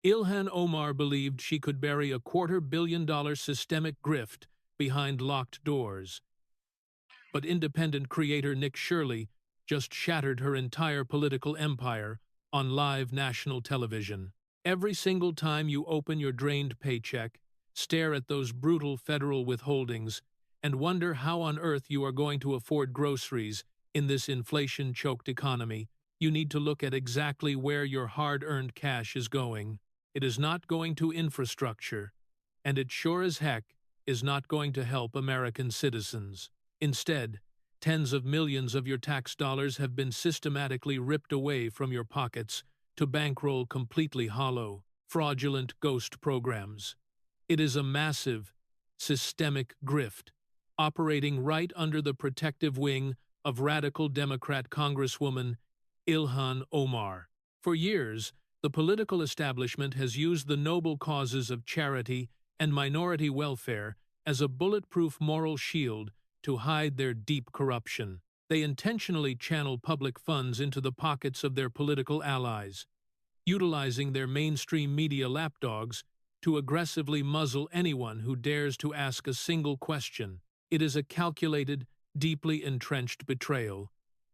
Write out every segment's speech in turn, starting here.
Ilhan Omar believed she could bury a $250 million systemic grift behind locked doors. But independent creator Nick Shirley just shattered her entire political empire on live national television. Every single time you open your drained paycheck, stare at those brutal federal withholdings, and wonder how on earth you are going to afford groceries in this inflation-choked economy, you need to look at exactly where your hard-earned cash is going. It is not going to infrastructure, and it sure as heck is not going to help American citizens. Instead, tens of millions of your tax dollars have been systematically ripped away from your pockets to bankroll completely hollow, fraudulent ghost programs. It is a massive, systemic grift, operating right under the protective wing of radical Democrat Congresswoman Ilhan Omar. For years, the political establishment has used the noble causes of charity and minority welfare as a bulletproof moral shield to hide their deep corruption. They intentionally channel public funds into the pockets of their political allies, utilizing their mainstream media lapdogs to aggressively muzzle anyone who dares to ask a single question. It is a calculated, deeply entrenched betrayal,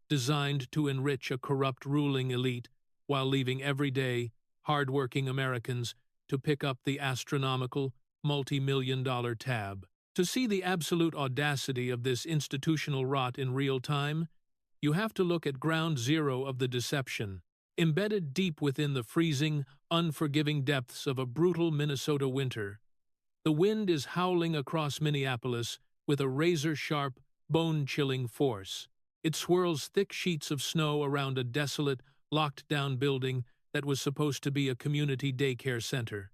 designed to enrich a corrupt ruling elite while leaving everyday, hard-working Americans to pick up the astronomical, multi-million-dollar tab. To see the absolute audacity of this institutional rot in real time, you have to look at ground zero of the deception. Embedded deep within the freezing, unforgiving depths of a brutal Minnesota winter, the wind is howling across Minneapolis with a razor-sharp, bone-chilling force. It swirls thick sheets of snow around a desolate, locked-down building that was supposed to be a community daycare center.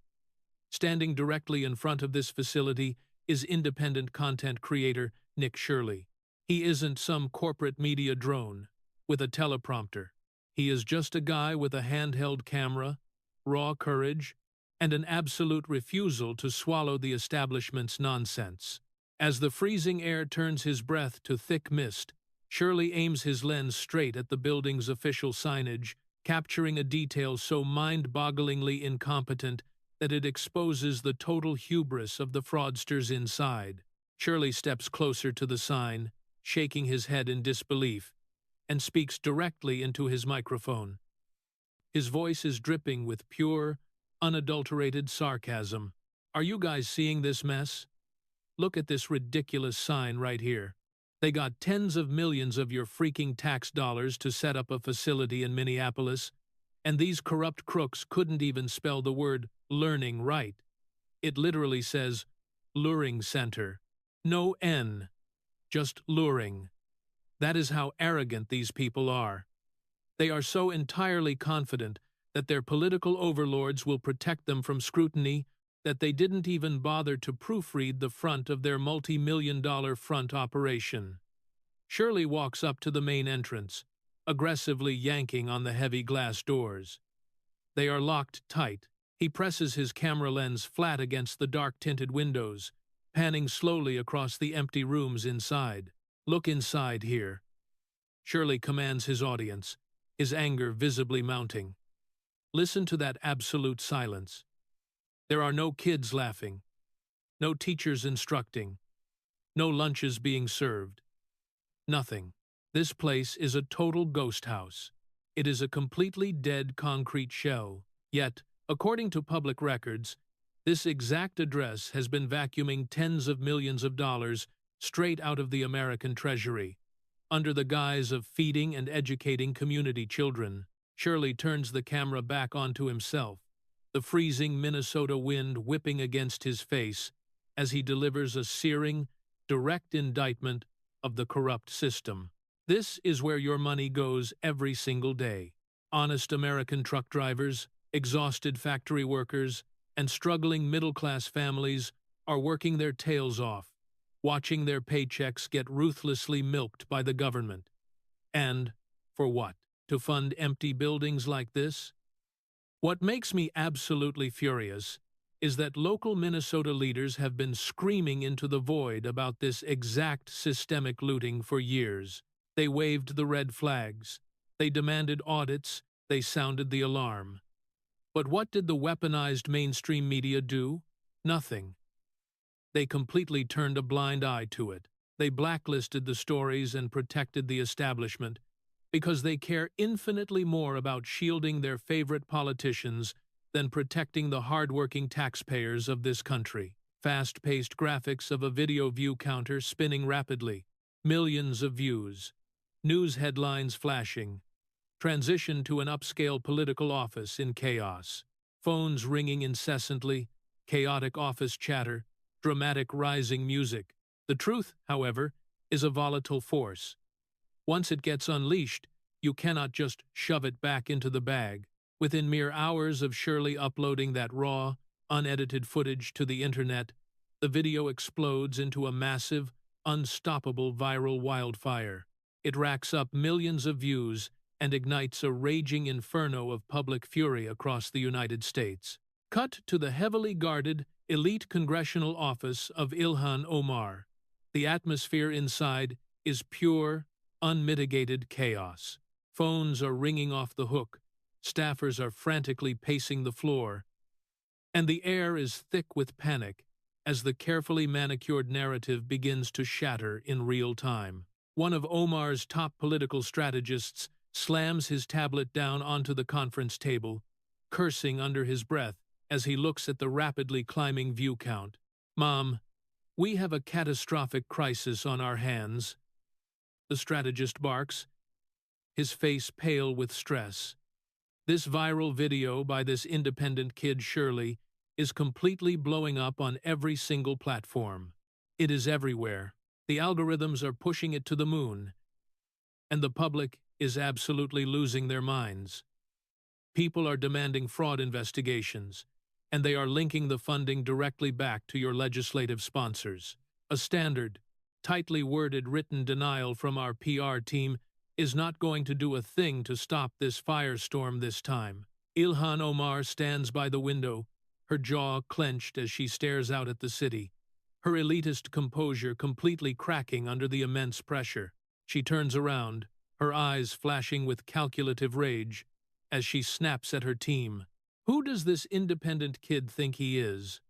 Standing directly in front of this facility is independent content creator Nick Shirley. He isn't some corporate media drone with a teleprompter. He is just a guy with a handheld camera, raw courage, and an absolute refusal to swallow the establishment's nonsense. As the freezing air turns his breath to thick mist, Shirley aims his lens straight at the building's official signage, capturing a detail so mind-bogglingly incompetent that it exposes the total hubris of the fraudsters inside. Shirley steps closer to the sign, shaking his head in disbelief, and speaks directly into his microphone. His voice is dripping with pure, unadulterated sarcasm. "Are you guys seeing this mess? Look at this ridiculous sign right here. They got tens of millions of your freaking tax dollars to set up a facility in Minneapolis, and these corrupt crooks couldn't even spell the word learning right. It literally says luring center. No N, just luring. That is how arrogant these people are. They are so entirely confident that their political overlords will protect them from scrutiny that they didn't even bother to proofread the front of their multi-million-dollar front operation." Shirley walks up to the main entrance, aggressively yanking on the heavy glass doors. They are locked tight. He presses his camera lens flat against the dark-tinted windows, panning slowly across the empty rooms inside. "Look inside here." Shirley commands his audience, his anger visibly mounting. Listen to that absolute silence. There are no kids laughing, no teachers instructing, no lunches being served. Nothing. This place is a total ghost house. It is a completely dead concrete shell. Yet, according to public records, this exact address has been vacuuming tens of millions of dollars straight out of the American treasury, under the guise of feeding and educating community children. Shirley turns the camera back onto himself, the freezing Minnesota wind whipping against his face as he delivers a searing, direct indictment of the corrupt system. This is where your money goes every single day. Honest American truck drivers, exhausted factory workers, and struggling middle-class families are working their tails off, watching their paychecks get ruthlessly milked by the government. And, for what? To fund empty buildings like this? What makes me absolutely furious is that local Minnesota leaders have been screaming into the void about this exact systemic looting for years. They waved the red flags. They demanded audits. They sounded the alarm. But what did the weaponized mainstream media do? Nothing. They completely turned a blind eye to it. They blacklisted the stories and protected the establishment because they care infinitely more about shielding their favorite politicians than protecting the hardworking taxpayers of this country. Fast-paced graphics of a video view counter spinning rapidly, millions of views, news headlines flashing, transition to an upscale political office in chaos, phones ringing incessantly, chaotic office chatter, dramatic rising music. The truth, however, is a volatile force. Once it gets unleashed, you cannot just shove it back into the bag. Within mere hours of Shirley uploading that raw, unedited footage to the internet, the video explodes into a massive, unstoppable viral wildfire. It racks up millions of views and ignites a raging inferno of public fury across the United States. Cut to the heavily guarded, elite congressional office of Ilhan Omar. The atmosphere inside is pure, unmitigated chaos. Phones are ringing off the hook, staffers are frantically pacing the floor, and the air is thick with panic as the carefully manicured narrative begins to shatter in real time. One of Omar's top political strategists slams his tablet down onto the conference table, cursing under his breath as he looks at the rapidly climbing view count. "Mom, we have a catastrophic crisis on our hands," the strategist barks, his face pale with stress. This viral video by this independent kid Shirley is completely blowing up on every single platform. It is everywhere. The algorithms are pushing it to the moon, and the public is absolutely losing their minds. People are demanding fraud investigations, and they are linking the funding directly back to your legislative sponsors. A standard, tightly worded written denial from our PR team is not going to do a thing to stop this firestorm this time. Ilhan Omar stands by the window, her jaw clenched as she stares out at the city, her elitist composure completely cracking under the immense pressure. She turns around, her eyes flashing with calculative rage, as she snaps at her team. Who does this independent kid think he is?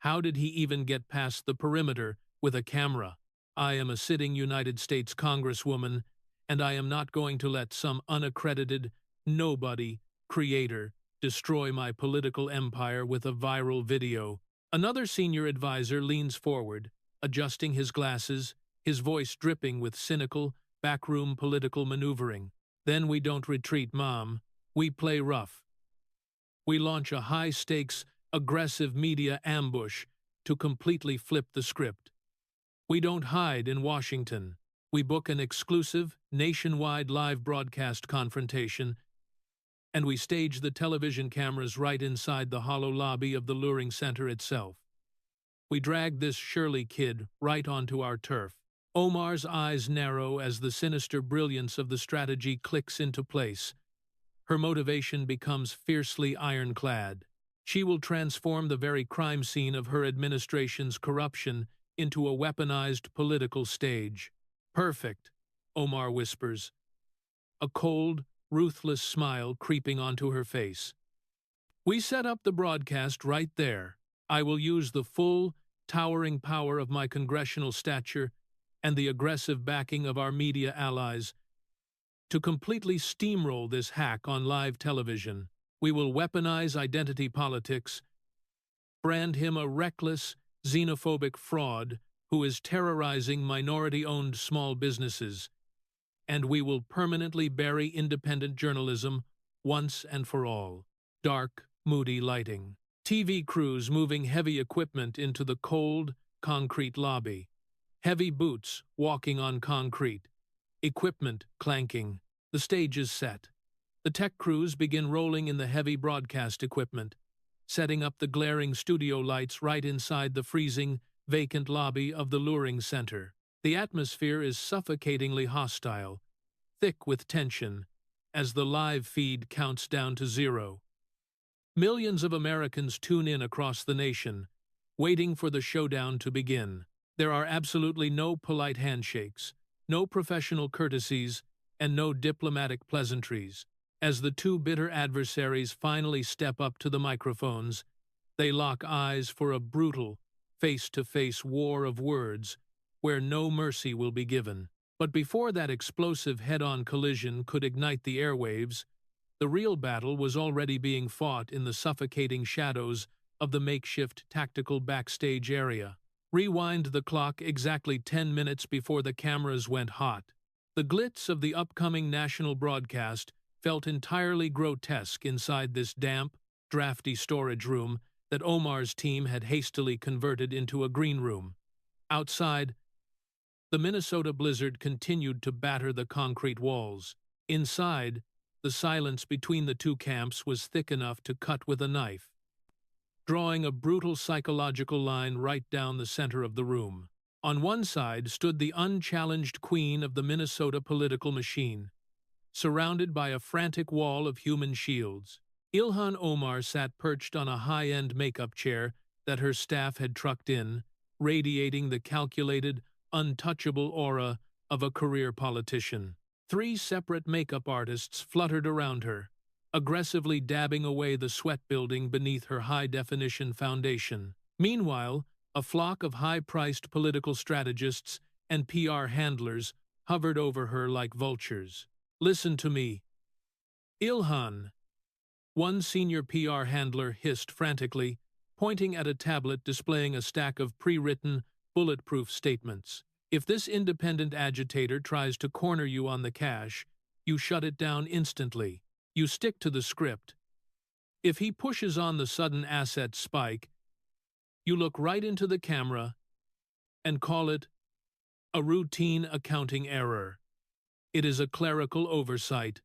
How did he even get past the perimeter with a camera? I am a sitting United States Congresswoman, and I am not going to let some unaccredited, nobody, creator destroy my political empire with a viral video. Another senior advisor leans forward, adjusting his glasses, his voice dripping with cynical, backroom political maneuvering. "Then we don't retreat, Mom. We play rough. We launch a high-stakes, aggressive media ambush to completely flip the script. We don't hide in Washington. We book an exclusive, nationwide live broadcast confrontation, and we stage the television cameras right inside the hollow lobby of the luring center itself. We drag this Shirley kid right onto our turf." Omar's eyes narrow as the sinister brilliance of the strategy clicks into place. Her motivation becomes fiercely ironclad. She will transform the very crime scene of her administration's corruption into a weaponized political stage. "Perfect," Omar whispers, a cold, ruthless smile creeping onto her face. "We set up the broadcast right there. I will use the full, towering power of my congressional stature and the aggressive backing of our media allies to completely steamroll this hack on live television. We will weaponize identity politics, brand him a reckless, xenophobic fraud who is terrorizing minority-owned small businesses, and we will permanently bury independent journalism once and for all." Dark, moody lighting. TV crews moving heavy equipment into the cold, concrete lobby. Heavy boots walking on concrete. Equipment clanking. The stage is set. The tech crews begin rolling in the heavy broadcast equipment, setting up the glaring studio lights right inside the freezing, vacant lobby of the luring center. The atmosphere is suffocatingly hostile, thick with tension, as the live feed counts down to 0. Millions of Americans tune in across the nation, waiting for the showdown to begin. There are absolutely no polite handshakes, no professional courtesies, and no diplomatic pleasantries. As the two bitter adversaries finally step up to the microphones, they lock eyes for a brutal, face-to-face war of words where no mercy will be given. But before that explosive head-on collision could ignite the airwaves, the real battle was already being fought in the suffocating shadows of the makeshift tactical backstage area. Rewind the clock exactly 10 minutes before the cameras went hot. The glitz of the upcoming national broadcast felt entirely grotesque inside this damp, drafty storage room that Omar's team had hastily converted into a green room. Outside, the Minnesota blizzard continued to batter the concrete walls. Inside, the silence between the two camps was thick enough to cut with a knife, drawing a brutal psychological line right down the center of the room. On one side stood the unchallenged queen of the Minnesota political machine, surrounded by a frantic wall of human shields. Ilhan Omar sat perched on a high-end makeup chair that her staff had trucked in, radiating the calculated, untouchable aura of a career politician. 3 separate makeup artists fluttered around her, aggressively dabbing away the sweat building beneath her high-definition foundation. Meanwhile, a flock of high-priced political strategists and PR handlers hovered over her like vultures. "Listen to me, Ilhan," one senior PR handler hissed frantically, pointing at a tablet displaying a stack of pre-written, bulletproof statements. "If this independent agitator tries to corner you on the cash, you shut it down instantly. You stick to the script. If he pushes on the sudden asset spike, you look right into the camera and call it a routine accounting error. It is a clerical oversight.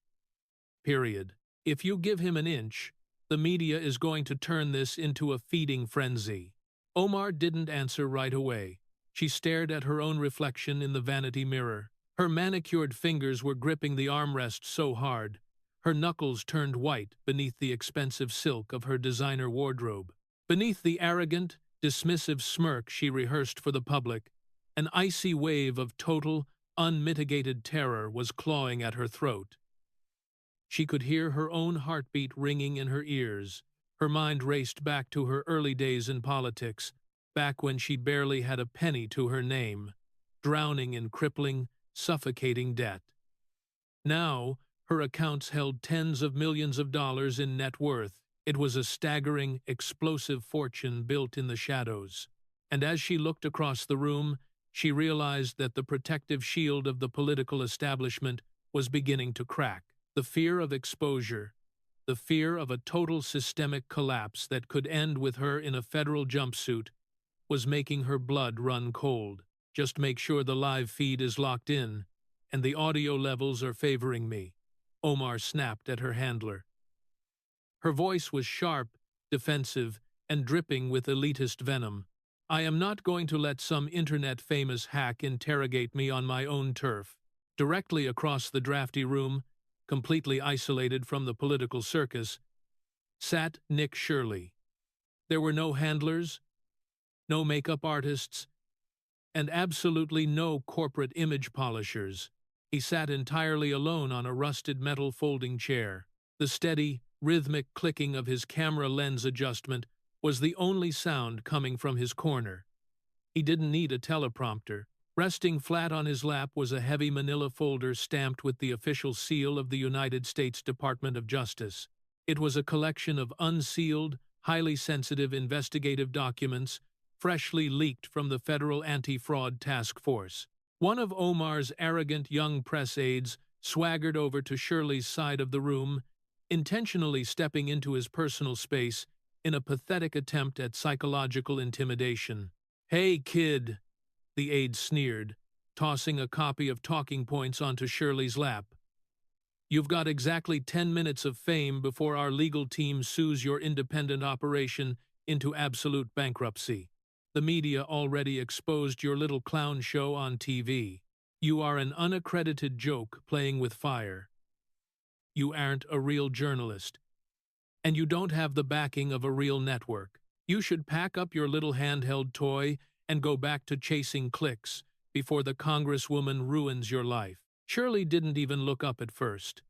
Period. If you give him an inch, the media is going to turn this into a feeding frenzy." Omar didn't answer right away. She stared at her own reflection in the vanity mirror. Her manicured fingers were gripping the armrest so hard, her knuckles turned white beneath the expensive silk of her designer wardrobe. Beneath the arrogant, dismissive smirk she rehearsed for the public, an icy wave of total, unmitigated terror was clawing at her throat. She could hear her own heartbeat ringing in her ears. Her mind raced back to her early days in politics, back when she barely had a penny to her name, drowning in crippling, suffocating debt. Now, her accounts held tens of millions of dollars in net worth. It was a staggering, explosive fortune built in the shadows. And as she looked across the room, she realized that the protective shield of the political establishment was beginning to crack. The fear of exposure, the fear of a total systemic collapse that could end with her in a federal jumpsuit, was making her blood run cold. "Just make sure the live feed is locked in, and the audio levels are favoring me," Omar snapped at her handler. Her voice was sharp, defensive, and dripping with elitist venom. "I am not going to let some internet-famous hack interrogate me on my own turf." Directly across the drafty room, completely isolated from the political circus, sat Nick Shirley. There were no handlers, no makeup artists, and absolutely no corporate image polishers. He sat entirely alone on a rusted metal folding chair. The steady, rhythmic clicking of his camera lens adjustment was the only sound coming from his corner. He didn't need a teleprompter. Resting flat on his lap was a heavy manila folder stamped with the official seal of the United States Department of Justice. It was a collection of unsealed, highly sensitive investigative documents freshly leaked from the Federal Anti-Fraud Task Force. One of Omar's arrogant young press aides swaggered over to Shirley's side of the room, intentionally stepping into his personal space in a pathetic attempt at psychological intimidation. "Hey, kid," the aide sneered, tossing a copy of Talking Points onto Shirley's lap. "You've got exactly 10 minutes of fame before our legal team sues your independent operation into absolute bankruptcy. The media already exposed your little clown show on TV. You are an unaccredited joke playing with fire. You aren't a real journalist. And you don't have the backing of a real network. You should pack up your little handheld toy and go back to chasing clicks before the Congresswoman ruins your life." Shirley didn't even look up at first.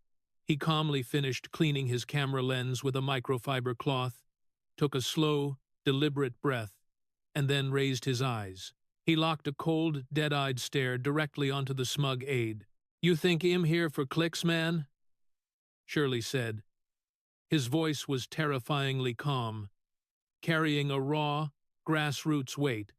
He calmly finished cleaning his camera lens with a microfiber cloth, took a slow, deliberate breath, and then raised his eyes. He locked a cold, dead-eyed stare directly onto the smug aide. "You think I'm here for clicks, man?" Shirley said. His voice was terrifyingly calm, carrying a raw, grassroots weight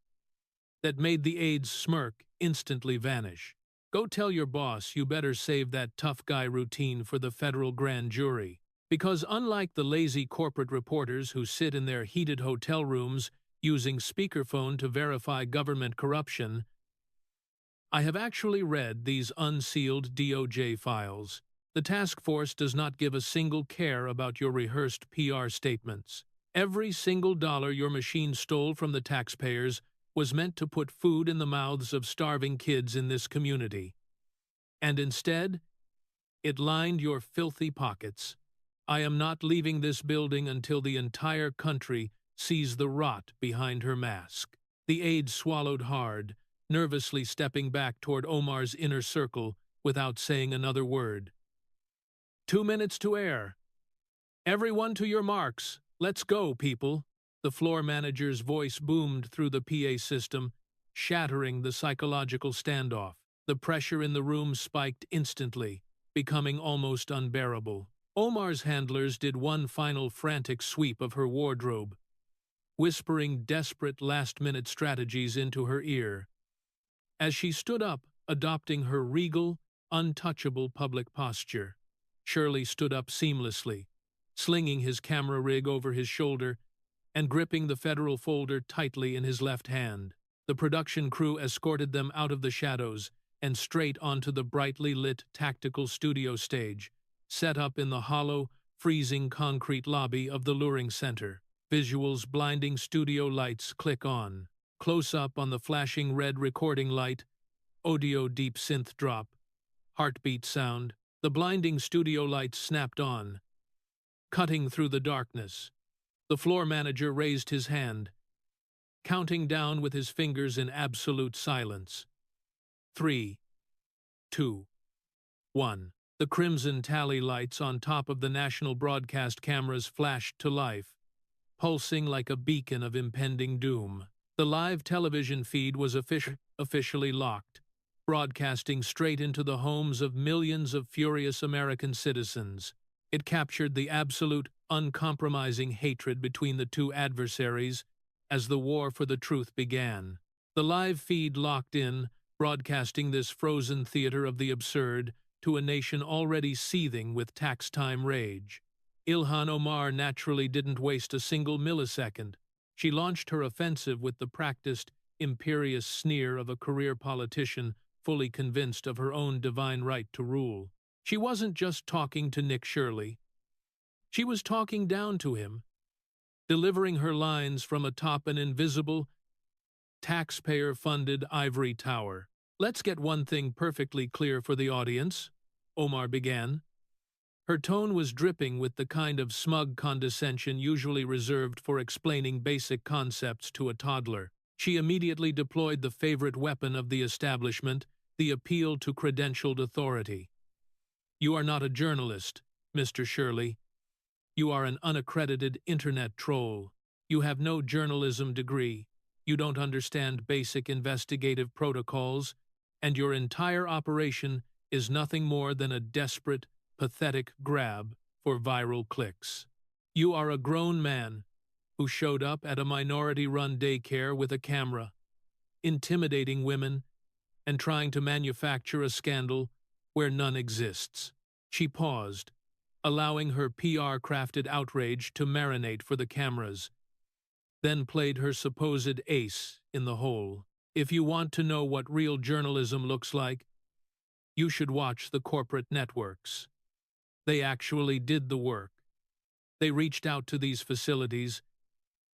that made the aide's smirk instantly vanish. "Go tell your boss you better save that tough guy routine for the federal grand jury. Because unlike the lazy corporate reporters who sit in their heated hotel rooms using speakerphone to verify government corruption, I have actually read these unsealed DOJ files. The task force does not give a single care about your rehearsed PR statements. Every single dollar your machine stole from the taxpayers was meant to put food in the mouths of starving kids in this community. And instead, it lined your filthy pockets. I am not leaving this building until the entire country sees the rot behind her mask." The aide swallowed hard, nervously stepping back toward Omar's inner circle without saying another word. 2 minutes to air. Everyone to your marks. Let's go, people." The floor manager's voice boomed through the PA system, shattering the psychological standoff. The pressure in the room spiked instantly, becoming almost unbearable. Omar's handlers did one final frantic sweep of her wardrobe, whispering desperate last-minute strategies into her ear. As she stood up, adopting her regal, untouchable public posture, Shirley stood up seamlessly, slinging his camera rig over his shoulder and gripping the federal folder tightly in his left hand. The production crew escorted them out of the shadows and straight onto the brightly lit tactical studio stage, set up in the hollow, freezing concrete lobby of the luring center. Visuals blinding studio lights click on. Close-up on the flashing red recording light, audio deep synth drop, heartbeat sound. The blinding studio lights snapped on, cutting through the darkness. The floor manager raised his hand, counting down with his fingers in absolute silence. 3, 2, 1. The crimson tally lights on top of the national broadcast cameras flashed to life, pulsing like a beacon of impending doom. The live television feed was officially locked, broadcasting straight into the homes of millions of furious American citizens. It captured the absolute, uncompromising hatred between the two adversaries as the war for the truth began. The live feed locked in, broadcasting this frozen theater of the absurd to a nation already seething with tax-time rage. Ilhan Omar naturally didn't waste a single millisecond. She launched her offensive with the practiced, imperious sneer of a career politician fully convinced of her own divine right to rule. She wasn't just talking to Nick Shirley. She was talking down to him, delivering her lines from atop an invisible, taxpayer-funded ivory tower. "Let's get one thing perfectly clear for the audience," Omar began. Her tone was dripping with the kind of smug condescension usually reserved for explaining basic concepts to a toddler. She immediately deployed the favorite weapon of the establishment, the appeal to credentialed authority. "You are not a journalist, Mr. Shirley. You are an unaccredited internet troll. You have no journalism degree. You don't understand basic investigative protocols, and your entire operation is nothing more than a desperate, pathetic grab for viral clicks. You are a grown man who showed up at a minority-run daycare with a camera, intimidating women and trying to manufacture a scandal where none exists." She paused, allowing her PR-crafted outrage to marinate for the cameras, then played her supposed ace in the hole. "If you want to know what real journalism looks like, you should watch the corporate networks. They actually did the work. They reached out to these facilities,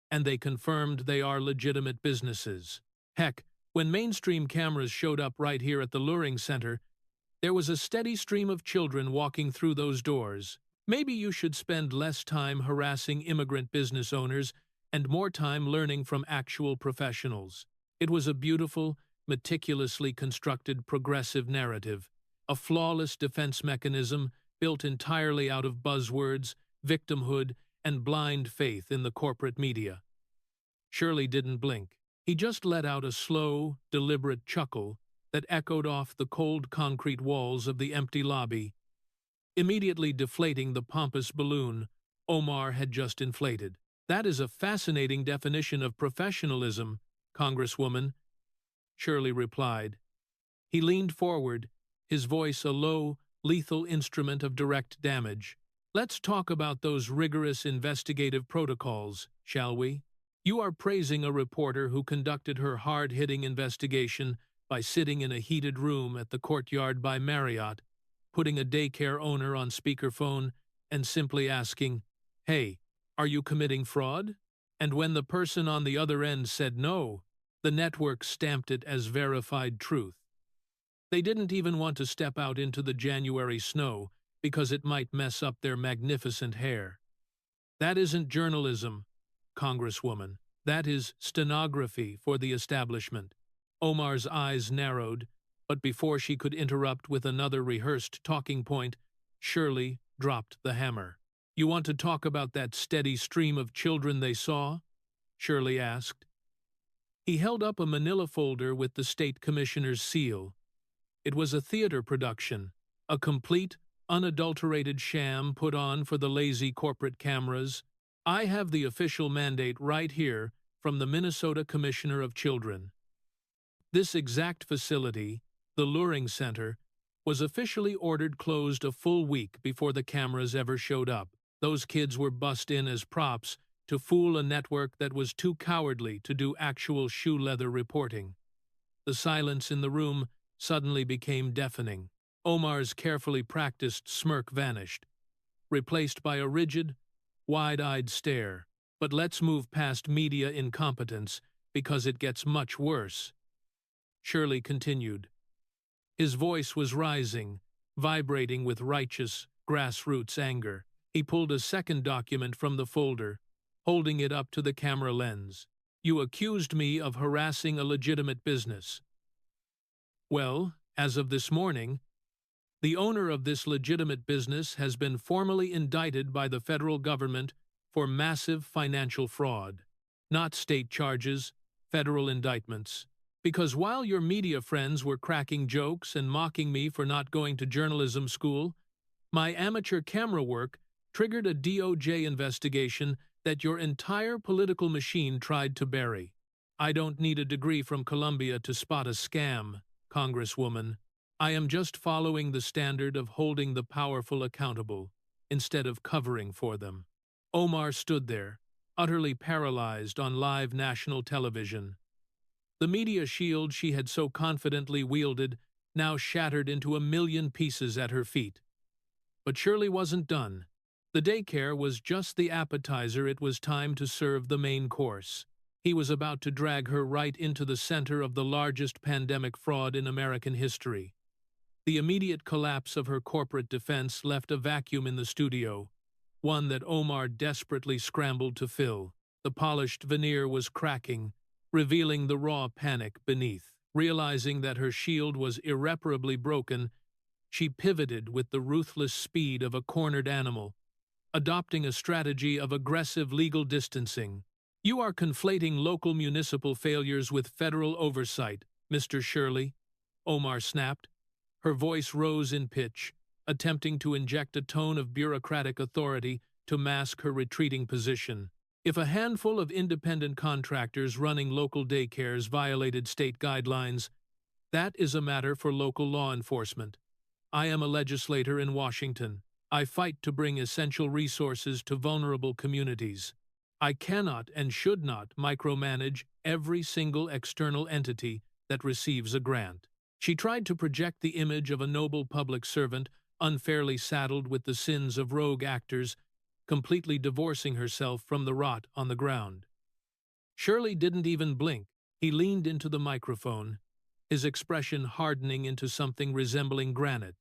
and they confirmed they are legitimate businesses. Heck, when mainstream cameras showed up right here at the luring center, there was a steady stream of children walking through those doors. Maybe you should spend less time harassing immigrant business owners and more time learning from actual professionals." It was a beautiful, meticulously constructed progressive narrative, a flawless defense mechanism built entirely out of buzzwords, victimhood, and blind faith in the corporate media. Shirley didn't blink. He just let out a slow, deliberate chuckle that echoed off the cold concrete walls of the empty lobby, immediately deflating the pompous balloon Omar had just inflated. "That is a fascinating definition of professionalism, Congresswoman," Shirley replied. He leaned forward, his voice a low, lethal instrument of direct damage. "Let's talk about those rigorous investigative protocols, shall we? You are praising a reporter who conducted her hard-hitting investigation by sitting in a heated room at the Courtyard by Marriott, putting a daycare owner on speakerphone, and simply asking, 'Hey, are you committing fraud?' And when the person on the other end said no, the network stamped it as verified truth. They didn't even want to step out into the January snow because it might mess up their magnificent hair. That isn't journalism, Congresswoman. That is stenography for the establishment." Omar's eyes narrowed, but before she could interrupt with another rehearsed talking point, Shirley dropped the hammer. "You want to talk about that steady stream of children they saw?" Shirley asked. He held up a manila folder with the state commissioner's seal. It was a theater production, a complete, unadulterated sham put on for the lazy corporate cameras. "I have the official mandate right here from the Minnesota Commissioner of Children. This exact facility, the Luring Center, was officially ordered closed a full week before the cameras ever showed up. Those kids were bussed in as props to fool a network that was too cowardly to do actual shoe-leather reporting." The silence in the room suddenly became deafening. Omar's carefully practiced smirk vanished, replaced by a rigid, wide-eyed stare. "But let's move past media incompetence, because it gets much worse," Shirley continued. His voice was rising, vibrating with righteous, grassroots anger. He pulled a second document from the folder, holding it up to the camera lens. "You accused me of harassing a legitimate business. Well, as of this morning, the owner of this legitimate business has been formally indicted by the federal government for massive financial fraud. Not state charges, federal indictments. Because while your media friends were cracking jokes and mocking me for not going to journalism school, my amateur camera work triggered a DOJ investigation that your entire political machine tried to bury. I don't need a degree from Columbia to spot a scam, Congresswoman. I am just following the standard of holding the powerful accountable, instead of covering for them." Omar stood there, utterly paralyzed on live national television. The media shield she had so confidently wielded now shattered into a million pieces at her feet. But Shirley wasn't done. The daycare was just the appetizer. It was time to serve the main course. He was about to drag her right into the center of the largest pandemic fraud in American history. The immediate collapse of her corporate defense left a vacuum in the studio, one that Omar desperately scrambled to fill. The polished veneer was cracking, revealing the raw panic beneath. Realizing that her shield was irreparably broken, she pivoted with the ruthless speed of a cornered animal, adopting a strategy of aggressive legal distancing. "You are conflating local municipal failures with federal oversight, Mr. Shirley," Omar snapped. Her voice rose in pitch, attempting to inject a tone of bureaucratic authority to mask her retreating position. "If a handful of independent contractors running local daycares violated state guidelines, that is a matter for local law enforcement. I am a legislator in Washington. I fight to bring essential resources to vulnerable communities. I cannot and should not micromanage every single external entity that receives a grant." She tried to project the image of a noble public servant unfairly saddled with the sins of rogue actors, completely divorcing herself from the rot on the ground. Shirley didn't even blink. He leaned into the microphone, his expression hardening into something resembling granite.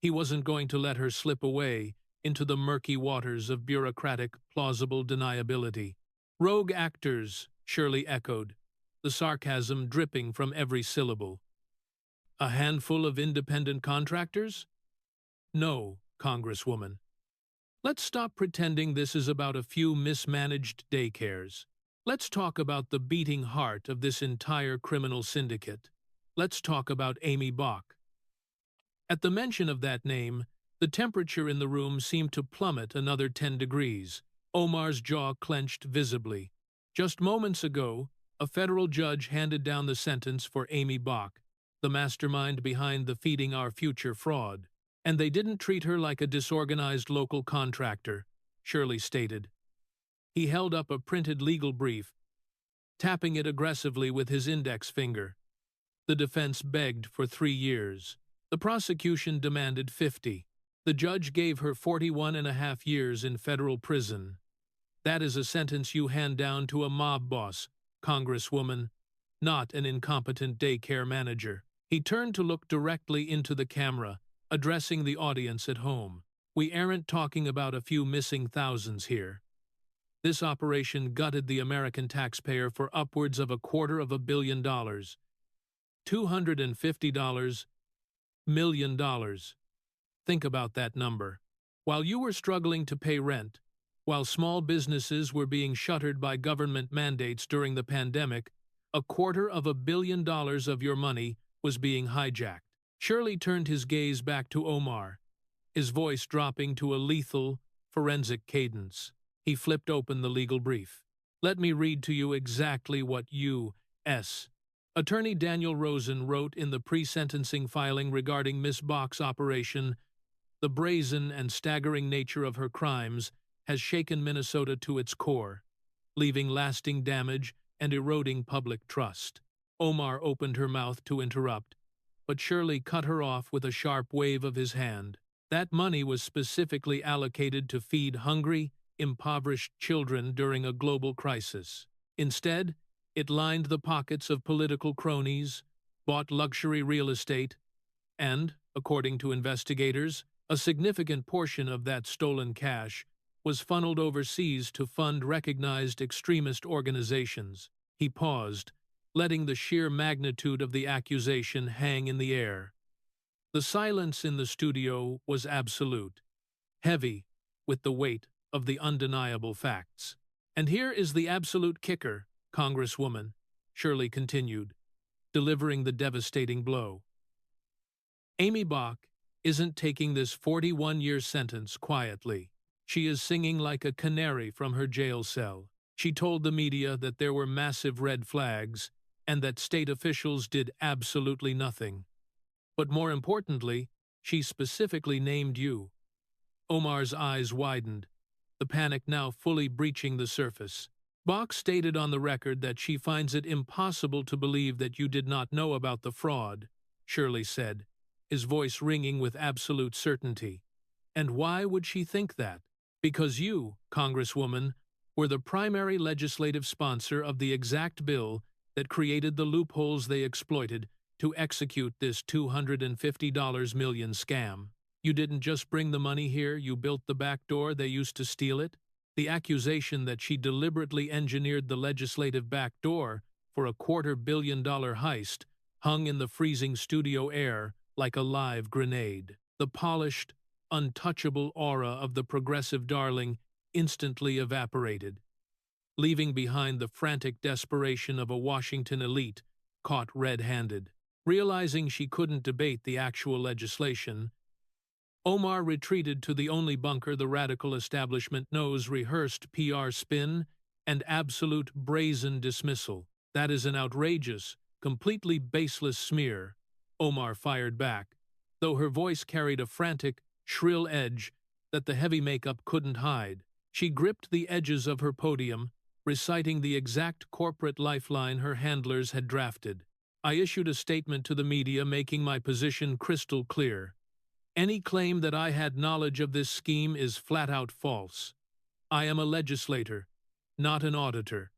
He wasn't going to let her slip away into the murky waters of bureaucratic, plausible deniability. "Rogue actors," Shirley echoed, the sarcasm dripping from every syllable. "A handful of independent contractors?" No, Congresswoman. Let's stop pretending this is about a few mismanaged daycares. Let's talk about the beating heart of this entire criminal syndicate. Let's talk about Aimee Bock. At the mention of that name, the temperature in the room seemed to plummet another 10 degrees. Omar's jaw clenched visibly. Just moments ago, a federal judge handed down the sentence for Aimee Bock, the mastermind behind the Feeding Our Future fraud. And they didn't treat her like a disorganized local contractor, Shirley stated. He held up a printed legal brief, tapping it aggressively with his index finger. The defense begged for 3 years. The prosecution demanded 50. The judge gave her 41.5 years in federal prison. That is a sentence you hand down to a mob boss, Congresswoman, not an incompetent daycare manager. He turned to look directly into the camera, addressing the audience at home. We aren't talking about a few missing thousands here. This operation gutted the American taxpayer for upwards of $250 million. $250 million. Think about that number. While you were struggling to pay rent, while small businesses were being shuttered by government mandates during the pandemic, $250 million of your money was being hijacked. Shirley turned his gaze back to Omar, his voice dropping to a lethal, forensic cadence. He flipped open the legal brief. Let me read to you exactly what U.S. Attorney Daniel Rosen wrote in the pre-sentencing filing regarding Miss Bock's operation. The brazen and staggering nature of her crimes has shaken Minnesota to its core, leaving lasting damage and eroding public trust. Omar opened her mouth to interrupt, but Shirley cut her off with a sharp wave of his hand. That money was specifically allocated to feed hungry, impoverished children during a global crisis. Instead, it lined the pockets of political cronies, bought luxury real estate, and, according to investigators, a significant portion of that stolen cash was funneled overseas to fund recognized extremist organizations. He paused, letting the sheer magnitude of the accusation hang in the air. The silence in the studio was absolute, heavy with the weight of the undeniable facts. And here is the absolute kicker, Congresswoman, Shirley continued, delivering the devastating blow. Aimee Bock isn't taking this 41-year sentence quietly. She is singing like a canary from her jail cell. She told the media that there were massive red flags and that state officials did absolutely nothing. But more importantly, she specifically named you. Omar's eyes widened, the panic now fully breaching the surface. Bock stated on the record that she finds it impossible to believe that you did not know about the fraud, Shirley said, his voice ringing with absolute certainty. And why would she think that? Because you, Congresswoman, were the primary legislative sponsor of the exact bill that created the loopholes they exploited to execute this $250 million scam. You didn't just bring the money here, you built the back door they used to steal it. The accusation that she deliberately engineered the legislative back door for a $250 million heist hung in the freezing studio air like a live grenade. The polished, untouchable aura of the progressive darling instantly evaporated, leaving behind the frantic desperation of a Washington elite caught red-handed. Realizing she couldn't debate the actual legislation, Omar retreated to the only bunker the radical establishment knows: rehearsed PR spin and absolute brazen dismissal. That is an outrageous, completely baseless smear, Omar fired back, though her voice carried a frantic, shrill edge that the heavy makeup couldn't hide. She gripped the edges of her podium, reciting the exact corporate lifeline her handlers had drafted. I issued a statement to the media making my position crystal clear. Any claim that I had knowledge of this scheme is flat-out false. I am a legislator, not an auditor.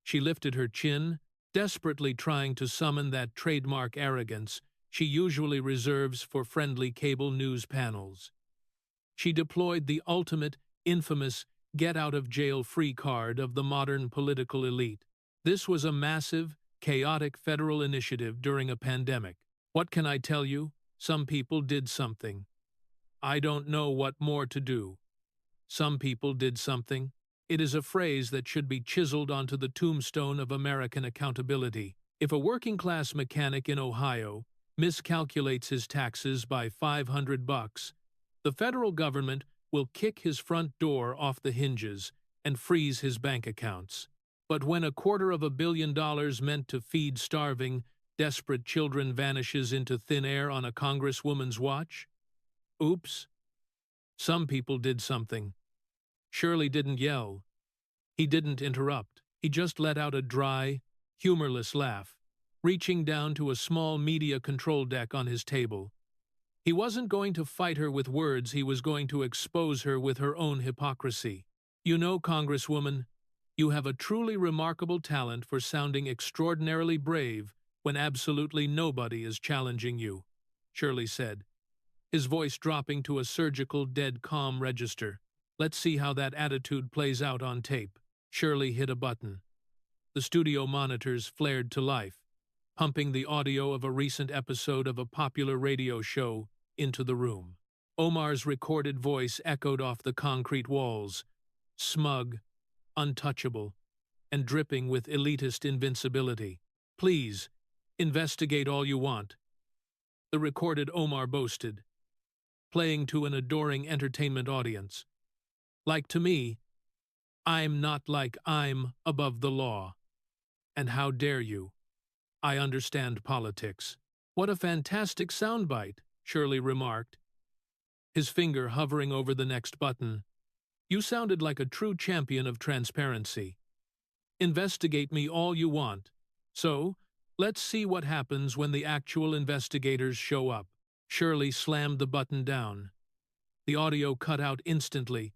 She lifted her chin, desperately trying to summon that trademark arrogance she usually reserves for friendly cable news panels. She deployed the ultimate, infamous, get-out-of-jail-free card of the modern political elite. This was a massive, chaotic federal initiative during a pandemic. What can I tell you? Some people did something. I don't know what more to do. Some people did something. It is a phrase that should be chiseled onto the tombstone of American accountability. If a working-class mechanic in Ohio miscalculates his taxes by $500, the federal government will kick his front door off the hinges and freeze his bank accounts. But when $250 million meant to feed starving, desperate children vanishes into thin air on a congresswoman's watch? Oops. Some people did something. Shirley didn't yell. He didn't interrupt. He just let out a dry, humorless laugh, reaching down to a small media control deck on his table. He wasn't going to fight her with words, he was going to expose her with her own hypocrisy. You know, Congresswoman, you have a truly remarkable talent for sounding extraordinarily brave when absolutely nobody is challenging you, Shirley said, his voice dropping to a surgical, dead calm register. Let's see how that attitude plays out on tape. Shirley hit a button. The studio monitors flared to life, pumping the audio of a recent episode of a popular radio show into the room. Omar's recorded voice echoed off the concrete walls, smug, untouchable, and dripping with elitist invincibility. Please, investigate all you want, the recorded Omar boasted, playing to an adoring entertainment audience. Like to me, I'm not like I'm above the law. And how dare you? I understand politics. What a fantastic soundbite, Shirley remarked, his finger hovering over the next button. You sounded like a true champion of transparency. Investigate me all you want. So, let's see what happens when the actual investigators show up. Shirley slammed the button down. The audio cut out instantly,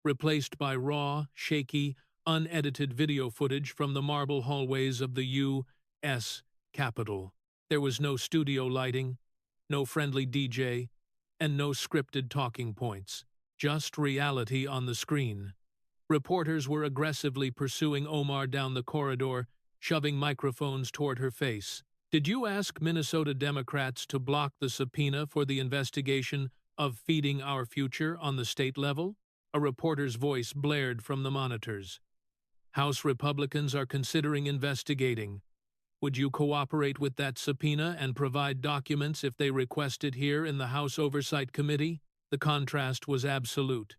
replaced by raw, shaky, unedited video footage from the marble hallways of the U.S. Capitol. There was no studio lighting, no friendly DJ, and no scripted talking points. Just reality on the screen. Reporters were aggressively pursuing Omar down the corridor, shoving microphones toward her face. Did you ask Minnesota Democrats to block the subpoena for the investigation of feeding our future on the state level? A reporter's voice blared from the monitors. House Republicans are considering investigating. Would you cooperate with that subpoena and provide documents if they request it here in the House Oversight Committee? The contrast was absolute.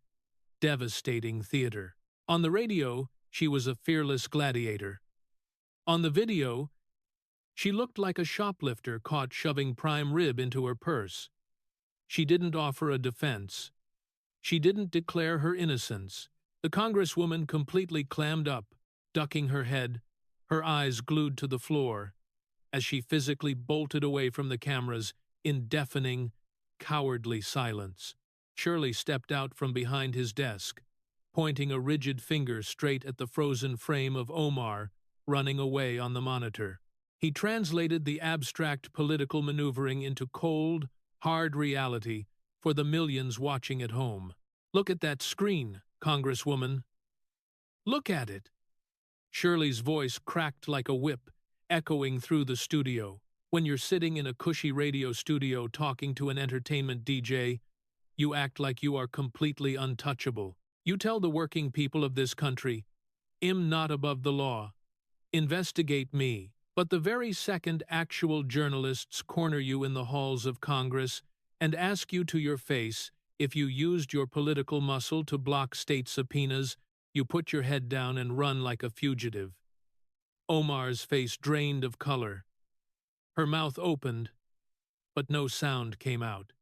Devastating theater. On the radio, she was a fearless gladiator. On the video, she looked like a shoplifter caught shoving prime rib into her purse. She didn't offer a defense. She didn't declare her innocence. The Congresswoman completely clammed up, ducking her head, her eyes glued to the floor, as she physically bolted away from the cameras in deafening, cowardly silence. Shirley stepped out from behind his desk, pointing a rigid finger straight at the frozen frame of Omar running away on the monitor. He translated the abstract political maneuvering into cold, hard reality for the millions watching at home. Look at that screen, Congresswoman. Look at it. Shirley's voice cracked like a whip, echoing through the studio. When you're sitting in a cushy radio studio talking to an entertainment DJ, you act like you are completely untouchable. You tell the working people of this country, I'm not above the law. Investigate me. But the very second actual journalists corner you in the halls of Congress and ask you to your face if you used your political muscle to block state subpoenas, you put your head down and run like a fugitive. Omar's face drained of color. Her mouth opened, but no sound came out.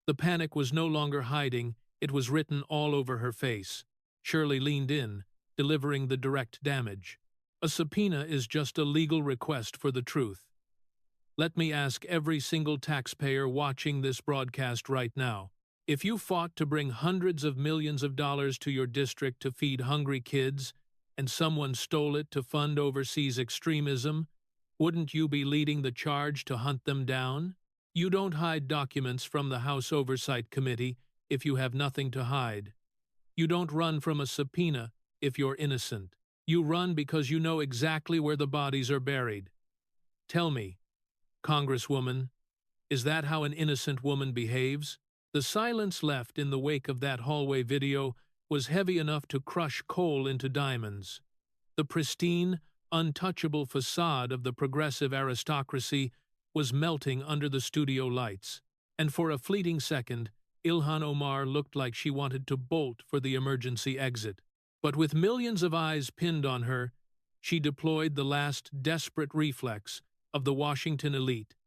The panic was no longer hiding, it was written all over her face. Shirley leaned in, delivering the direct damage. A subpoena is just a legal request for the truth. Let me ask every single taxpayer watching this broadcast right now. If you fought to bring hundreds of millions of dollars to your district to feed hungry kids, and someone stole it to fund overseas extremism, wouldn't you be leading the charge to hunt them down? You don't hide documents from the House Oversight Committee if you have nothing to hide. You don't run from a subpoena if you're innocent. You run because you know exactly where the bodies are buried. Tell me, Congresswoman, is that how an innocent woman behaves? The silence left in the wake of that hallway video was heavy enough to crush coal into diamonds. The pristine, untouchable facade of the progressive aristocracy was melting under the studio lights, and for a fleeting second, Ilhan Omar looked like she wanted to bolt for the emergency exit. But with millions of eyes pinned on her, she deployed the last desperate reflex of the Washington elite.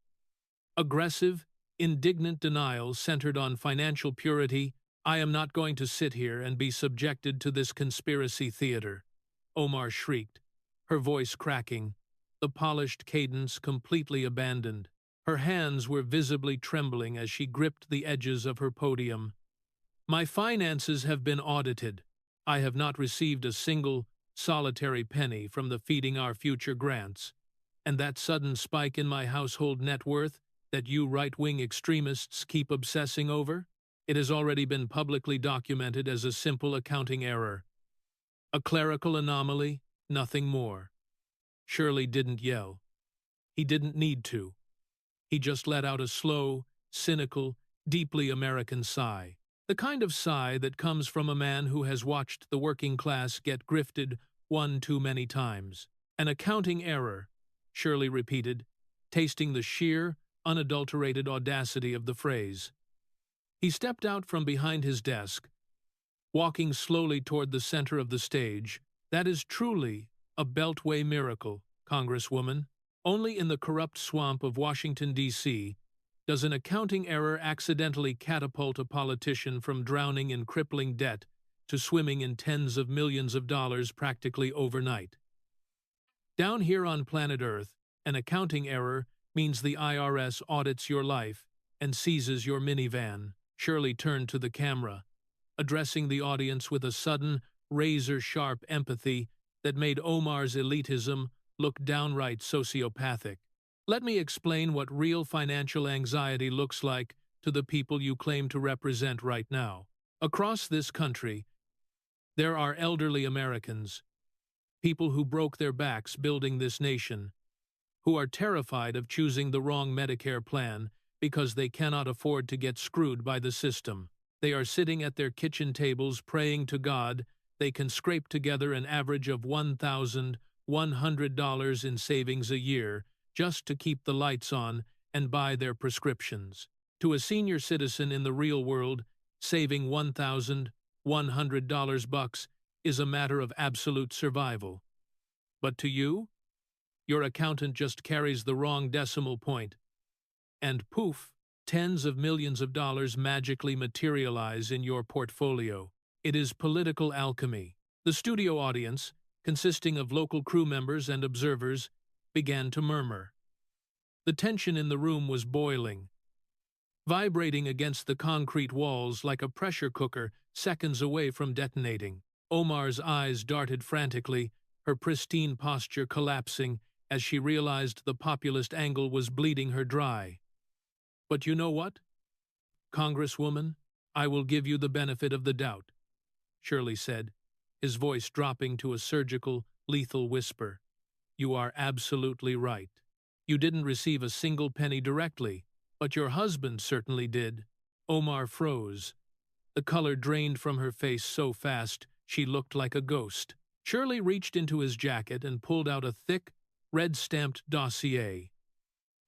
Aggressive, indignant denial centered on financial purity. "I am not going to sit here and be subjected to this conspiracy theater," Omar shrieked, her voice cracking, the polished cadence completely abandoned. Her hands were visibly trembling as she gripped the edges of her podium. "My finances have been audited. I have not received a single, solitary penny from the Feeding Our Future grants. And that sudden spike in my household net worth that you right-wing extremists keep obsessing over? It has already been publicly documented as a simple accounting error. A clerical anomaly, nothing more." Shirley didn't yell. He didn't need to. He just let out a slow, cynical, deeply American sigh. The kind of sigh that comes from a man who has watched the working class get grifted one too many times. "An accounting error," Shirley repeated, tasting the sheer, unadulterated audacity of the phrase. He stepped out from behind his desk, walking slowly toward the center of the stage. "That is truly a Beltway miracle, Congresswoman. Only in the corrupt swamp of Washington, D.C., does an accounting error accidentally catapult a politician from drowning in crippling debt to swimming in tens of millions of dollars practically overnight. Down here on planet Earth, an accounting error means the IRS audits your life and seizes your minivan." Shirley turned to the camera, addressing the audience with a sudden, razor-sharp empathy that made Omar's elitism look downright sociopathic. "Let me explain what real financial anxiety looks like to the people you claim to represent right now. Across this country, there are elderly Americans, people who broke their backs building this nation, who are terrified of choosing the wrong Medicare plan because they cannot afford to get screwed by the system. They are sitting at their kitchen tables praying to God they can scrape together an average of $1,100 in savings a year just to keep the lights on and buy their prescriptions. To a senior citizen in the real world, saving $1,100 bucks is a matter of absolute survival. But to you, your accountant just carries the wrong decimal point, and poof, tens of millions of dollars magically materialize in your portfolio. It is political alchemy." The studio audience, consisting of local crew members and observers, began to murmur. The tension in the room was boiling, vibrating against the concrete walls like a pressure cooker seconds away from detonating. Omar's eyes darted frantically, her pristine posture collapsing as she realized the populist angle was bleeding her dry. "But you know what, Congresswoman? I will give you the benefit of the doubt," Shirley said, his voice dropping to a surgical, lethal whisper. "You are absolutely right. You didn't receive a single penny directly, but your husband certainly did." Omar froze. The color drained from her face so fast she looked like a ghost. Shirley reached into his jacket and pulled out a thick, red-stamped dossier,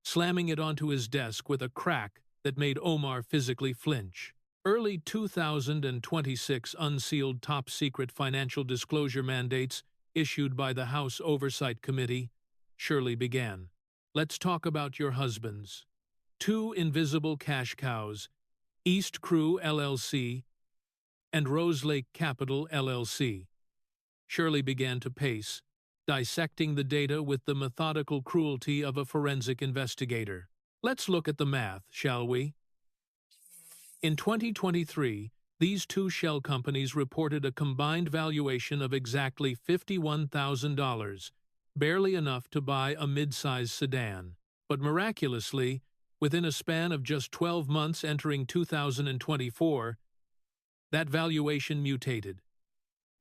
slamming it onto his desk with a crack that made Omar physically flinch. "Early 2026 unsealed top-secret financial disclosure mandates issued by the House Oversight Committee," Shirley began. "Let's talk about your husbands. 2 invisible cash cows, East Crew LLC and Rose Lake Capital LLC." Shirley began to pace, dissecting the data with the methodical cruelty of a forensic investigator. "Let's look at the math, shall we? In 2023, these 2 shell companies reported a combined valuation of exactly $51,000, barely enough to buy a mid-size sedan. But miraculously, within a span of just 12 months entering 2024, that valuation mutated.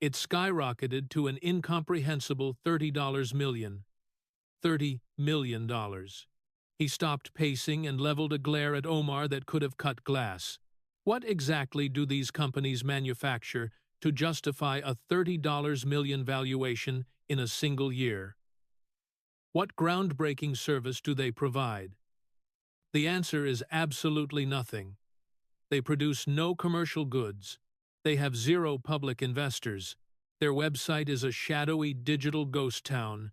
It skyrocketed to an incomprehensible $30 million. $30 million. He stopped pacing and leveled a glare at Omar that could have cut glass. What exactly do these companies manufacture to justify a $30 million valuation in a single year? What groundbreaking service do they provide? The answer is absolutely nothing. They produce no commercial goods. They have zero public investors. Their website is a shadowy digital ghost town,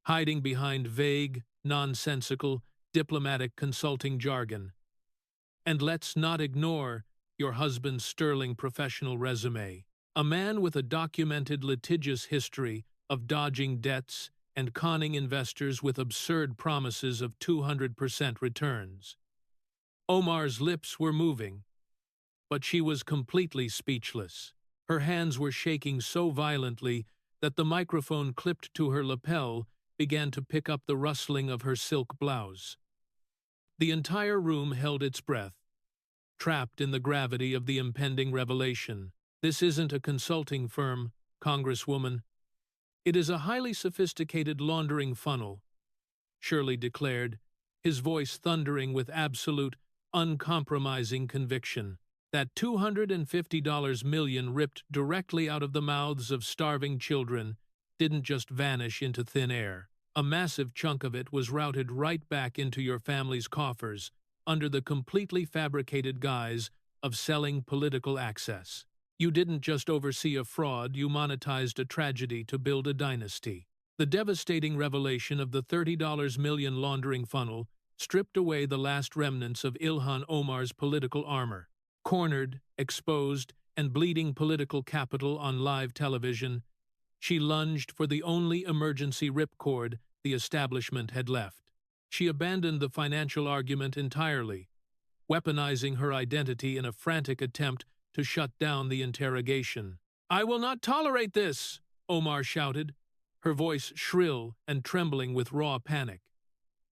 hiding behind vague, nonsensical, diplomatic consulting jargon. And let's not ignore your husband's sterling professional resume. A man with a documented litigious history of dodging debts and conning investors with absurd promises of 200% returns. Omar's lips were moving, but she was completely speechless. Her hands were shaking so violently that the microphone clipped to her lapel began to pick up the rustling of her silk blouse. The entire room held its breath, trapped in the gravity of the impending revelation. This isn't a consulting firm, Congresswoman. It is a highly sophisticated laundering funnel, Shirley declared, his voice thundering with absolute, uncompromising conviction. That $250 million ripped directly out of the mouths of starving children didn't just vanish into thin air. A massive chunk of it was routed right back into your family's coffers under the completely fabricated guise of selling political access. You didn't just oversee a fraud, you monetized a tragedy to build a dynasty. The devastating revelation of the $30 million laundering funnel stripped away the last remnants of Ilhan Omar's political armor. Cornered, exposed, and bleeding political capital on live television, she lunged for the only emergency ripcord the establishment had left. She abandoned the financial argument entirely, weaponizing her identity in a frantic attempt to shut down the interrogation. "I will not tolerate this!" Omar shouted, her voice shrill and trembling with raw panic.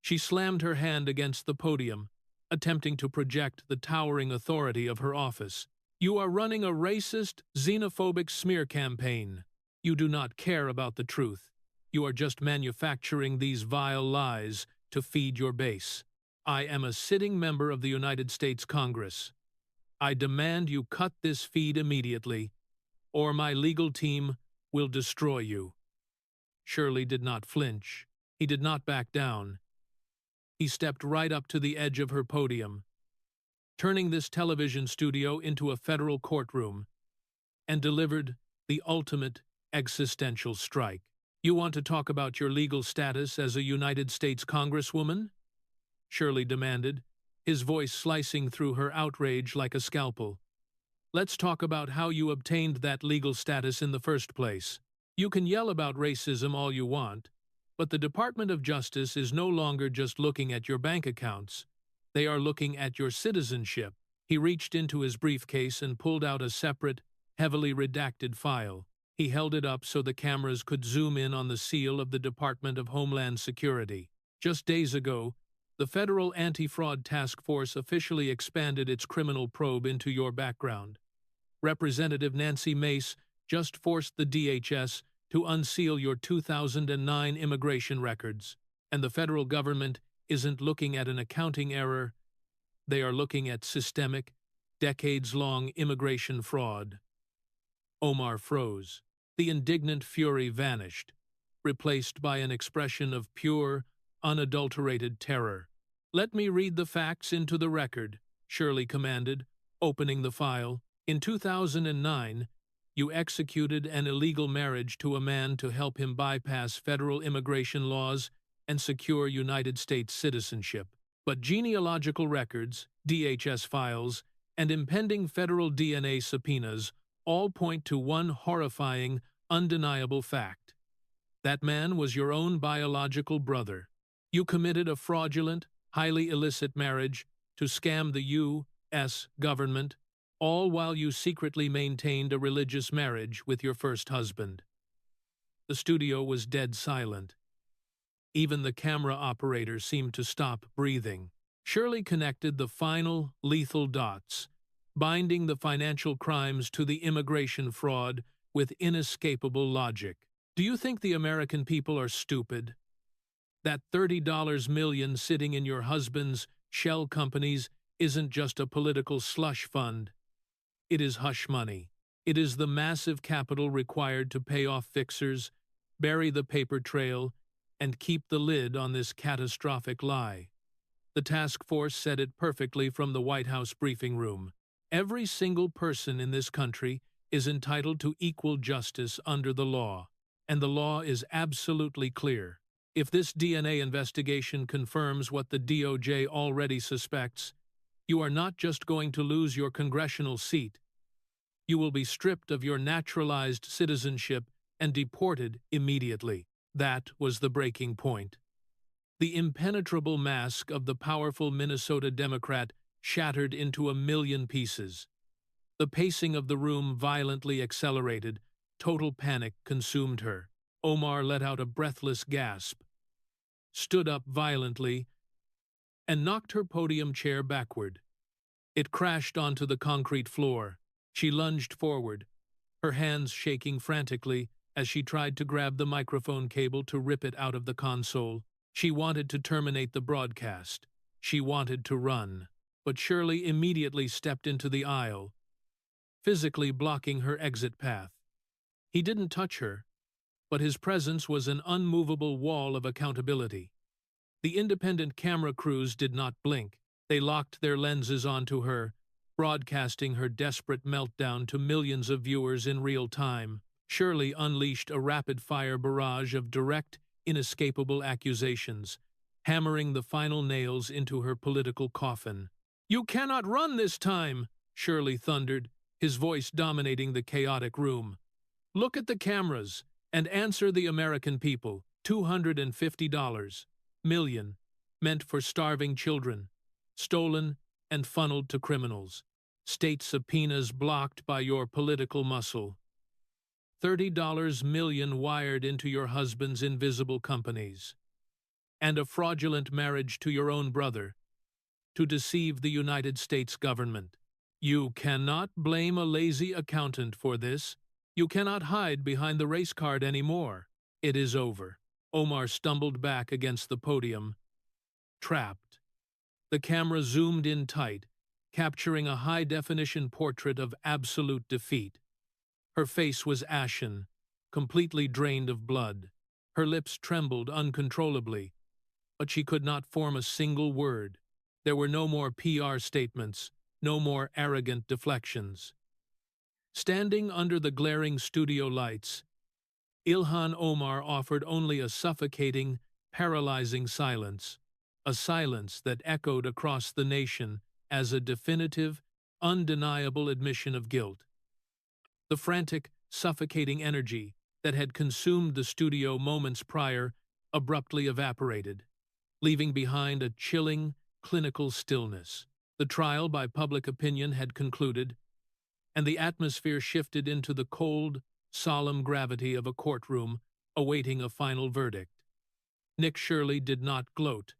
She slammed her hand against the podium, attempting to project the towering authority of her office. "You are running a racist, xenophobic smear campaign. You do not care about the truth. You are just manufacturing these vile lies to feed your base. I am a sitting member of the United States Congress. I demand you cut this feed immediately, or my legal team will destroy you." Shirley did not flinch. He did not back down. He stepped right up to the edge of her podium, turning this television studio into a federal courtroom, and delivered the ultimate existential strike. "You want to talk about your legal status as a United States Congresswoman?" Shirley demanded, his voice slicing through her outrage like a scalpel. "Let's talk about how you obtained that legal status in the first place. You can yell about racism all you want, but the Department of Justice is no longer just looking at your bank accounts. They are looking at your citizenship." He reached into his briefcase and pulled out a separate, heavily redacted file. He held it up so the cameras could zoom in on the seal of the Department of Homeland Security. "Just days ago, the Federal Anti-Fraud Task Force officially expanded its criminal probe into your background. Representative Nancy Mace just forced the DHS to unseal your 2009 immigration records, and the federal government isn't looking at an accounting error. They are looking at systemic, decades-long immigration fraud." Omar froze. The indignant fury vanished, replaced by an expression of pure, unadulterated terror. "Let me read the facts into the record," Shirley commanded, opening the file. "In 2009, you executed an illegal marriage to a man to help him bypass federal immigration laws and secure United States citizenship. But genealogical records, DHS files, and impending federal DNA subpoenas all point to one horrifying, undeniable fact. That man was your own biological brother. You committed a fraudulent, highly illicit marriage to scam the U.S. government, all while you secretly maintained a religious marriage with your first husband." The studio was dead silent. Even the camera operator seemed to stop breathing. Shirley connected the final, lethal dots, binding the financial crimes to the immigration fraud with inescapable logic. "Do you think the American people are stupid? That $30 million sitting in your husband's shell companies isn't just a political slush fund. It is hush money. It is the massive capital required to pay off fixers, bury the paper trail, and keep the lid on this catastrophic lie. The task force said it perfectly from the White House briefing room. Every single person in this country is entitled to equal justice under the law, and the law is absolutely clear. If this DNA investigation confirms what the DOJ already suspects, you are not just going to lose your congressional seat. You will be stripped of your naturalized citizenship and deported immediately. That was the breaking point. The impenetrable mask of the powerful Minnesota Democrat shattered into a million pieces. The pacing of the room violently accelerated. Total panic consumed her. Omar let out a breathless gasp, stood up violently, and knocked her podium chair backward. It crashed onto the concrete floor. She lunged forward, her hands shaking frantically as she tried to grab the microphone cable to rip it out of the console. She wanted to terminate the broadcast. She wanted to run. But Shirley immediately stepped into the aisle, physically blocking her exit path. He didn't touch her, but his presence was an unmovable wall of accountability. The independent camera crews did not blink. They locked their lenses onto her, broadcasting her desperate meltdown to millions of viewers in real time. Shirley unleashed a rapid-fire barrage of direct, inescapable accusations, hammering the final nails into her political coffin. "You cannot run this time," Shirley thundered, his voice dominating the chaotic room. "Look at the cameras and answer the American people. $250 million meant for starving children, stolen and funneled to criminals. State subpoenas blocked by your political muscle. $30 million wired into your husband's invisible companies. And a fraudulent marriage to your own brother to deceive the United States government. You cannot blame a lazy accountant for this. You cannot hide behind the race card anymore. It is over." Omar stumbled back against the podium, trapped. The camera zoomed in tight, capturing a high-definition portrait of absolute defeat. Her face was ashen, completely drained of blood. Her lips trembled uncontrollably, but she could not form a single word. There were no more PR statements, no more arrogant deflections. Standing under the glaring studio lights, Ilhan Omar offered only a suffocating, paralyzing silence, a silence that echoed across the nation as a definitive, undeniable admission of guilt. The frantic, suffocating energy that had consumed the studio moments prior abruptly evaporated, leaving behind a chilling, clinical stillness. The trial by public opinion had concluded, and the atmosphere shifted into the cold, solemn gravity of a courtroom awaiting a final verdict. Nick Shirley did not gloat,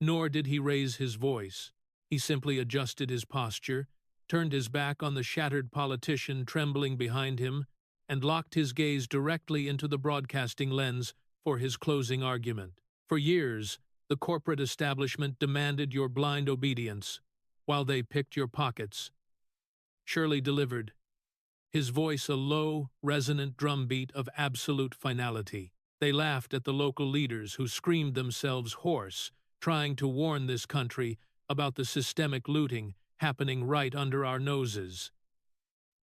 nor did he raise his voice. He simply adjusted his posture, turned his back on the shattered politician trembling behind him, and locked his gaze directly into the broadcasting lens for his closing argument. For years, the corporate establishment demanded your blind obedience, while they picked your pockets. Shirley delivered, his voice a low, resonant drumbeat of absolute finality. They laughed at the local leaders who screamed themselves hoarse, trying to warn this country about the systemic looting happening right under our noses.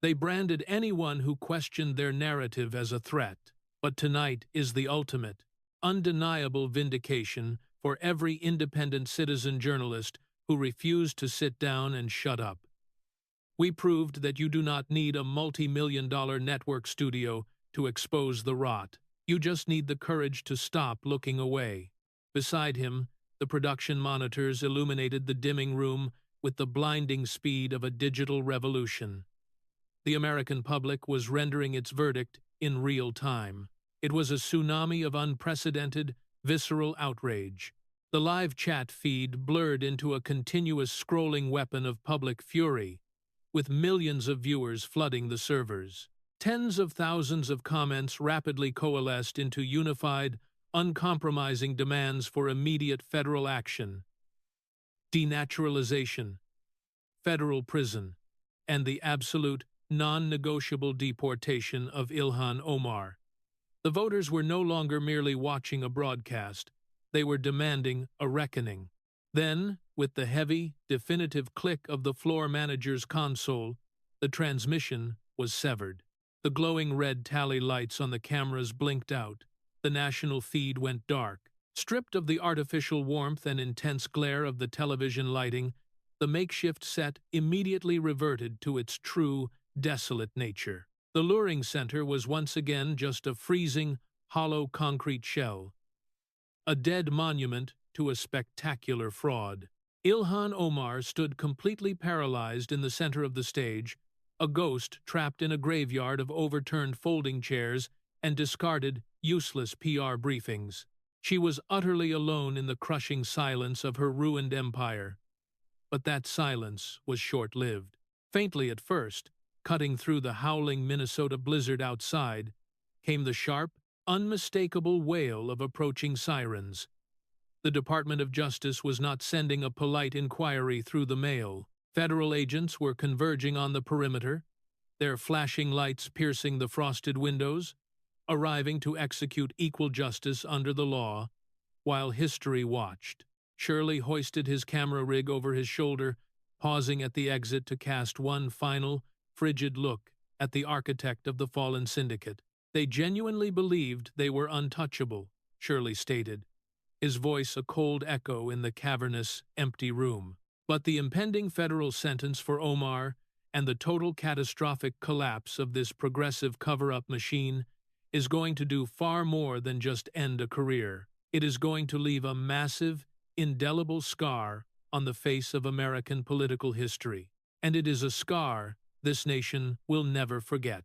They branded anyone who questioned their narrative as a threat. But tonight is the ultimate, undeniable vindication for every independent citizen journalist who refused to sit down and shut up. We proved that you do not need a multi-million-dollar network studio to expose the rot. You just need the courage to stop looking away. Beside him, the production monitors illuminated the dimming room with the blinding speed of a digital revolution. The American public was rendering its verdict in real time. It was a tsunami of unprecedented, visceral outrage. The live chat feed blurred into a continuous scrolling weapon of public fury, with millions of viewers flooding the servers. Tens of thousands of comments rapidly coalesced into unified, uncompromising demands for immediate federal action. Denaturalization, federal prison, and the absolute, non-negotiable deportation of Ilhan Omar. The voters were no longer merely watching a broadcast. They were demanding a reckoning. Then, with the heavy, definitive click of the floor manager's console, the transmission was severed. The glowing red tally lights on the cameras blinked out. The national feed went dark. Stripped of the artificial warmth and intense glare of the television lighting, the makeshift set immediately reverted to its true, desolate nature. The luring center was once again just a freezing, hollow concrete shell, a dead monument to a spectacular fraud. Ilhan Omar stood completely paralyzed in the center of the stage, a ghost trapped in a graveyard of overturned folding chairs and discarded, useless PR briefings. She was utterly alone in the crushing silence of her ruined empire. But that silence was short-lived. Faintly at first, cutting through the howling Minnesota blizzard outside, came the sharp, unmistakable wail of approaching sirens. The Department of Justice was not sending a polite inquiry through the mail. Federal agents were converging on the perimeter, their flashing lights piercing the frosted windows, arriving to execute equal justice under the law, while history watched. Shirley hoisted his camera rig over his shoulder, pausing at the exit to cast one final, frigid look at the architect of the fallen syndicate. They genuinely believed they were untouchable, Shirley stated, his voice a cold echo in the cavernous, empty room. But the impending federal sentence for Omar and the total catastrophic collapse of this progressive cover-up machine is going to do far more than just end a career. It is going to leave a massive, indelible scar on the face of American political history. And it is a scar this nation will never forget.